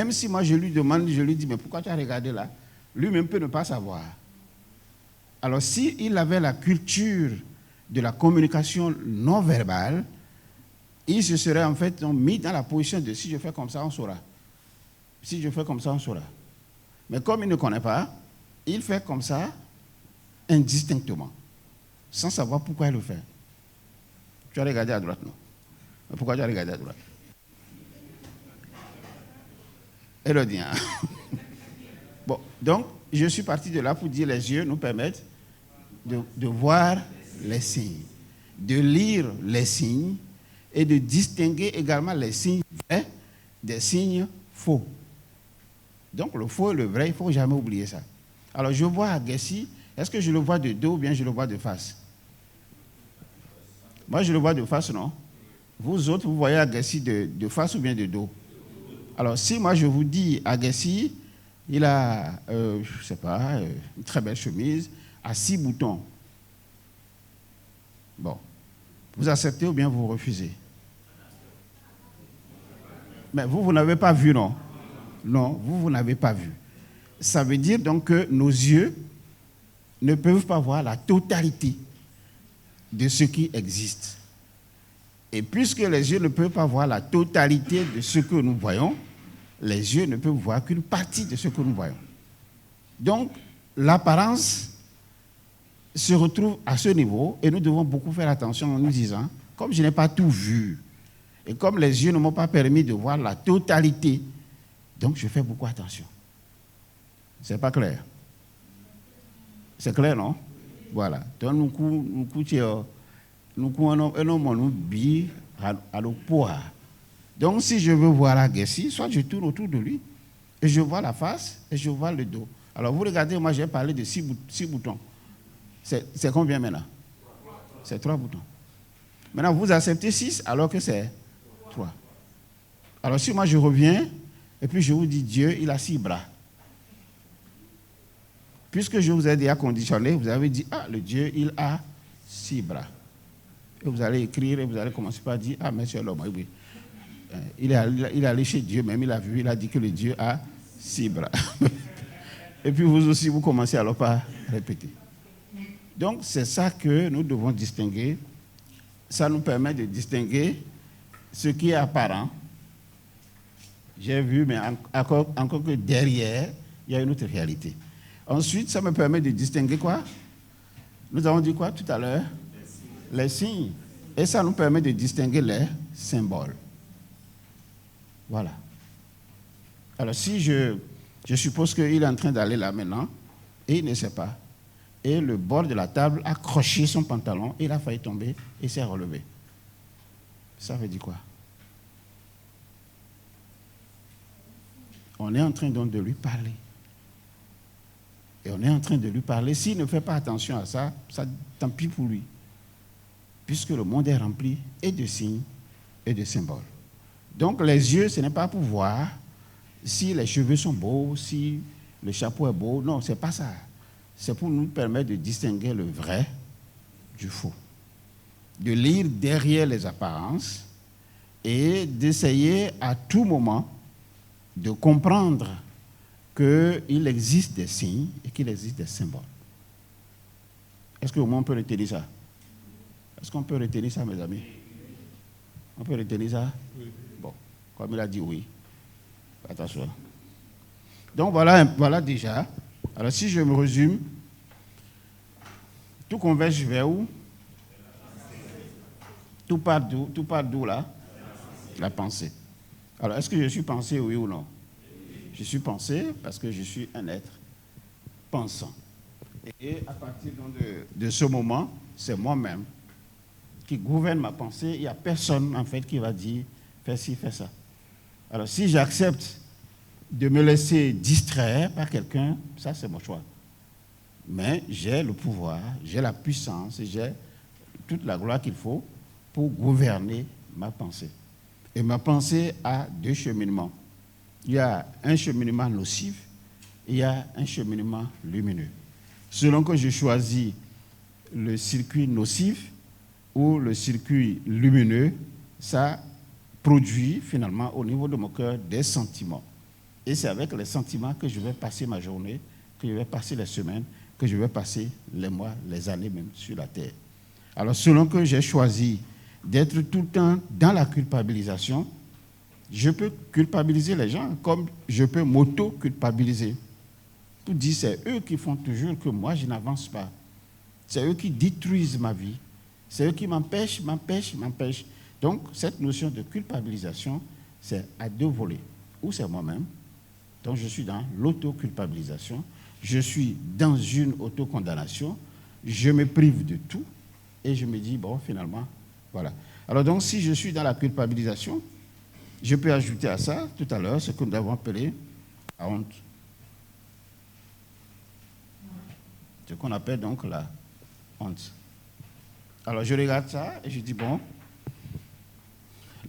Même si moi je lui demande, je lui dis, mais pourquoi tu as regardé là? Lui-même peut ne pas savoir. Alors s'il avait la culture de la communication non verbale, il se serait en fait mis dans la position de si je fais comme ça, on saura. Si je fais comme ça, on saura. Mais comme il ne connaît pas, il fait comme ça indistinctement, sans savoir pourquoi il le fait. Tu as regardé à droite, non? Mais pourquoi tu as regardé à droite? Élodien. Bon, donc, je suis parti de là pour dire les yeux nous permettent de voir les signes, de lire les signes et de distinguer également les signes vrais des signes faux. Donc, le faux et le vrai, il ne faut jamais oublier ça. Alors, je vois Agassi, est-ce que je le vois de dos ou bien je le vois de face? Moi, je le vois de face, non? Vous autres, vous voyez Agassi de face ou bien de dos? Alors, si moi je vous dis Agassi, il a, je ne sais pas, une très belle chemise à 6 boutons. Bon, vous acceptez ou bien vous refusez? Mais vous n'avez pas vu, non? Non, vous n'avez pas vu. Ça veut dire donc que nos yeux ne peuvent pas voir la totalité de ce qui existe. Et puisque les yeux ne peuvent pas voir la totalité de ce que nous voyons, les yeux ne peuvent voir qu'une partie de ce que nous voyons. Donc, l'apparence se retrouve à ce niveau et nous devons beaucoup faire attention en nous disant, comme je n'ai pas tout vu et comme les yeux ne m'ont pas permis de voir la totalité, donc je fais beaucoup attention. C'est pas clair? C'est clair, non? Voilà. Donc, donc, si je veux voir Agassi, soit je tourne autour de lui et je vois la face et je vois le dos. Alors, vous regardez, moi j'ai parlé de 6 boutons. C'est combien maintenant? C'est 3 boutons. Maintenant, vous acceptez 6 alors que c'est 3. Alors, si moi je reviens et puis je vous dis Dieu, il a 6 bras. Puisque je vous ai déjà conditionné, vous avez dit, ah, le Dieu, il a 6 bras. Et vous allez écrire et vous allez commencer par dire, ah, mais c'est l'homme, oui. Il est allé chez Dieu, même il a vu, il a dit que le Dieu a 6 bras. Et puis vous aussi, vous commencez alors par répéter. Donc, c'est ça que nous devons distinguer. Ça nous permet de distinguer ce qui est apparent. J'ai vu, mais encore que derrière, il y a une autre réalité. Ensuite, ça me permet de distinguer quoi? Nous avons dit quoi tout à l'heure? Les signes. Et ça nous permet de distinguer les symboles. Voilà. Alors, si je suppose qu'il est en train d'aller là maintenant, et il ne sait pas, et le bord de la table a accroché son pantalon, et il a failli tomber, et s'est relevé. Ça veut dire quoi? On est en train donc de lui parler. Et on est en train de lui parler. S'il ne fait pas attention à ça, tant pis pour lui. Puisque le monde est rempli et de signes et de symboles. Donc les yeux, ce n'est pas pour voir si les cheveux sont beaux, si le chapeau est beau. Non, ce n'est pas ça. C'est pour nous permettre de distinguer le vrai du faux. De lire derrière les apparences et d'essayer à tout moment de comprendre qu'il existe des signes et qu'il existe des symboles. Est-ce qu'au moins on peut retenir ça? Est-ce qu'on peut retenir ça, mes amis? On peut retenir ça? Oui. Bon, comme il a dit oui. Attention. Donc voilà déjà. Alors si je me résume, tout converge vers où? Tout part d'où là? La pensée. Alors est-ce que je suis pensé, oui ou non? Je suis pensé parce que je suis un être pensant. Et à partir de ce moment, c'est moi-même qui gouverne ma pensée. Il n'y a personne en fait qui va dire fais ci, fais ça. Alors si j'accepte de me laisser distraire par quelqu'un, ça c'est mon choix. Mais j'ai le pouvoir, j'ai la puissance, j'ai toute la gloire qu'il faut pour gouverner ma pensée. Et ma pensée a 2 cheminements. Il y a un cheminement nocif et il y a un cheminement lumineux. Selon que je choisis le circuit nocif ou le circuit lumineux, ça produit finalement au niveau de mon cœur des sentiments. Et c'est avec les sentiments que je vais passer ma journée, que je vais passer les semaines, que je vais passer les mois, les années même sur la terre. Alors, selon que j'ai choisi d'être tout le temps dans la culpabilisation, je peux culpabiliser les gens comme je peux m'auto-culpabiliser. Pour dire, c'est eux qui font toujours que moi, je n'avance pas. C'est eux qui détruisent ma vie. C'est eux qui m'empêchent. Donc, cette notion de culpabilisation, c'est à deux volets. Ou c'est moi-même, donc je suis dans l'auto-culpabilisation, je suis dans une autocondamnation, je me prive de tout, et je me dis, bon, finalement, voilà. Alors donc, si je suis dans la culpabilisation, je peux ajouter à ça, tout à l'heure, ce que nous avons appelé la honte. Ce qu'on appelle donc la honte. Alors, je regarde ça et je dis, bon,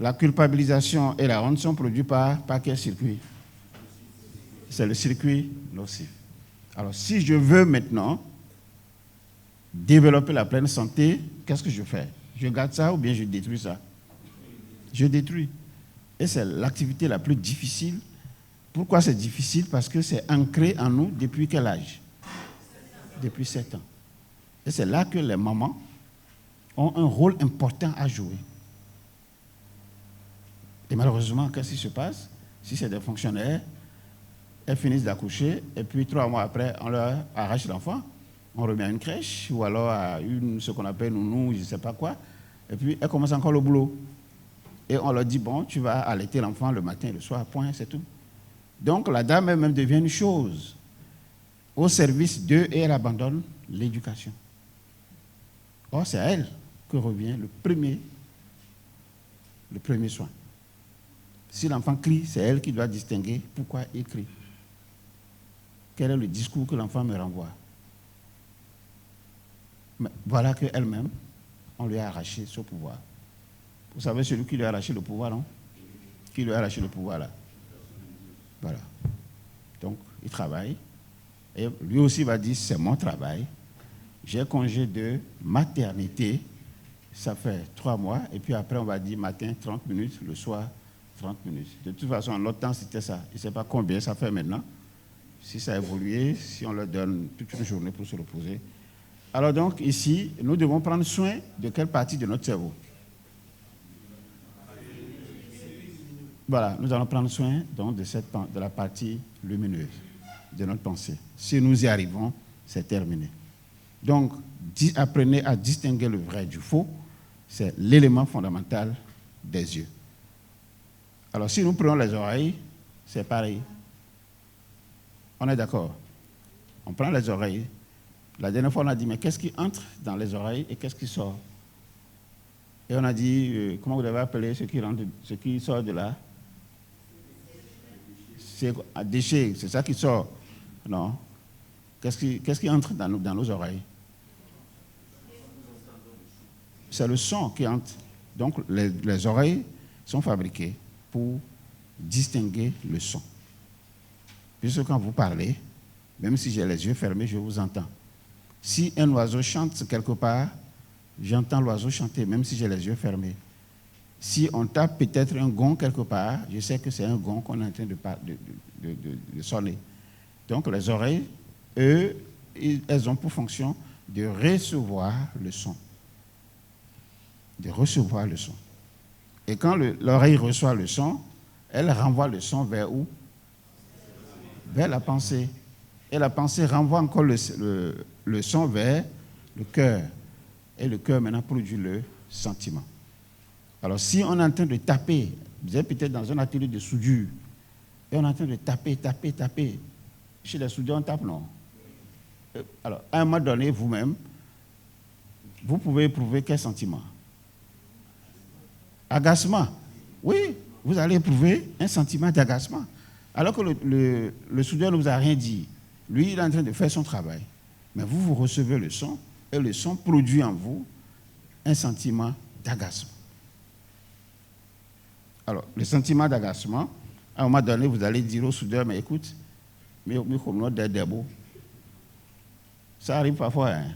la culpabilisation et la honte sont produits par quel circuit? C'est le circuit nocif. Alors, si je veux maintenant développer la pleine santé, qu'est-ce que je fais? Je garde ça ou bien je détruis ça? Je détruis. Et c'est l'activité la plus difficile. Pourquoi c'est difficile? Parce que c'est ancré en nous depuis quel âge? Depuis 7 ans. Et c'est là que les mamans ont un rôle important à jouer. Et malheureusement, qu'est-ce qui se passe? Si c'est des fonctionnaires, elles finissent d'accoucher et puis 3 mois après, on leur arrache l'enfant, on remet à une crèche ou alors à ce qu'on appelle nounou, je ne sais pas quoi, et puis elles commencent encore le boulot. Et on leur dit, bon, tu vas allaiter l'enfant le matin et le soir, point, c'est tout. Donc la dame elle-même devient une chose au service d'eux et elle abandonne l'éducation. Or, c'est à elle que revient le premier soin. Si l'enfant crie, c'est elle qui doit distinguer pourquoi il crie. Quel est le discours que l'enfant me renvoie? Mais voilà qu'elle-même, on lui a arraché ce pouvoir. Vous savez celui qui lui a arraché le pouvoir, non? Qui lui a arraché le pouvoir, là? Voilà. Donc, il travaille. Et lui aussi va dire, c'est mon travail. J'ai congé de maternité. Ça fait 3 mois. Et puis après, on va dire matin, 30 minutes. Le soir, 30 minutes. De toute façon, en l'autre temps, c'était ça. Je ne sais pas combien ça fait maintenant. Si ça a évolué, si on leur donne toute une journée pour se reposer. Alors donc, ici, nous devons prendre soin de quelle partie de notre cerveau? Voilà, nous allons prendre soin donc de la partie lumineuse de notre pensée. Si nous y arrivons, c'est terminé. Donc, apprenez à distinguer le vrai du faux. C'est l'élément fondamental des yeux. Alors, si nous prenons les oreilles, c'est pareil. On est d'accord? On prend les oreilles. La dernière fois, on a dit, mais qu'est-ce qui entre dans les oreilles et qu'est-ce qui sort? Et on a dit, comment vous devez appeler ce qui sort de là? C'est un déchet, c'est ça qui sort. Non. Qu'est-ce qui entre dans nos oreilles? C'est le son qui entre. Donc, les oreilles sont fabriquées pour distinguer le son. Puisque quand vous parlez, même si j'ai les yeux fermés, je vous entends. Si un oiseau chante quelque part, j'entends l'oiseau chanter, même si j'ai les yeux fermés. Si on tape peut-être un gong quelque part, je sais que c'est un gong qu'on est en train de sonner. Donc les oreilles, elles ont pour fonction de recevoir le son. De recevoir le son. Et quand l'oreille reçoit le son, elle renvoie le son vers où? Vers la pensée. Et la pensée renvoie encore le son vers le cœur. Et le cœur maintenant produit le sentiment. Alors si on est en train de taper, vous êtes peut-être dans un atelier de soudure, et on est en train de taper. Chez les soudeurs, on tape, non? Alors, à un moment donné, vous-même, vous pouvez éprouver quel sentiment? Agacement. Oui, vous allez éprouver un sentiment d'agacement. Alors que le soudeur ne vous a rien dit. Lui, il est en train de faire son travail. Mais vous recevez le son, et le son produit en vous un sentiment d'agacement. Alors, le sentiment d'agacement, à un moment donné, vous allez dire au soudeur, mais écoute, ça arrive parfois. Hein?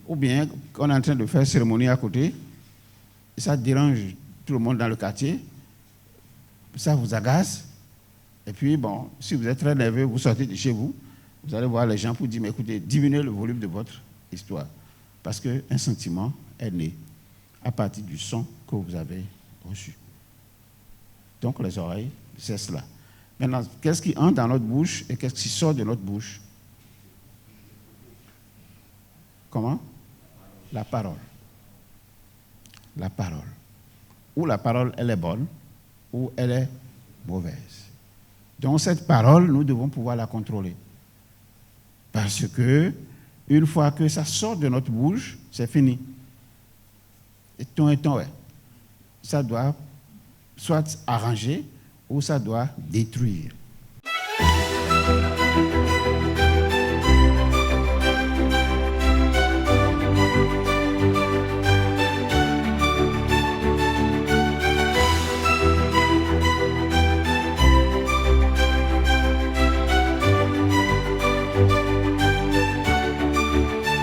Ou bien, on est en train de faire cérémonie à côté, et ça dérange tout le monde dans le quartier, ça vous agace, Et puis, bon, si vous êtes très nerveux, vous sortez de chez vous, vous allez voir les gens pour dire, mais écoutez, diminuez le volume de votre histoire. Parce qu'un sentiment est né à partir du son que vous avez reçu. Donc, les oreilles, c'est cela. Maintenant, qu'est-ce qui entre dans notre bouche et qu'est-ce qui sort de notre bouche? Comment? La parole. La parole. Ou la parole, elle est bonne, ou elle est mauvaise. Donc, cette parole, nous devons pouvoir la contrôler. Parce que, une fois que ça sort de notre bouche, c'est fini. Et ton, ouais. Ça doit soit arranger ou ça doit détruire.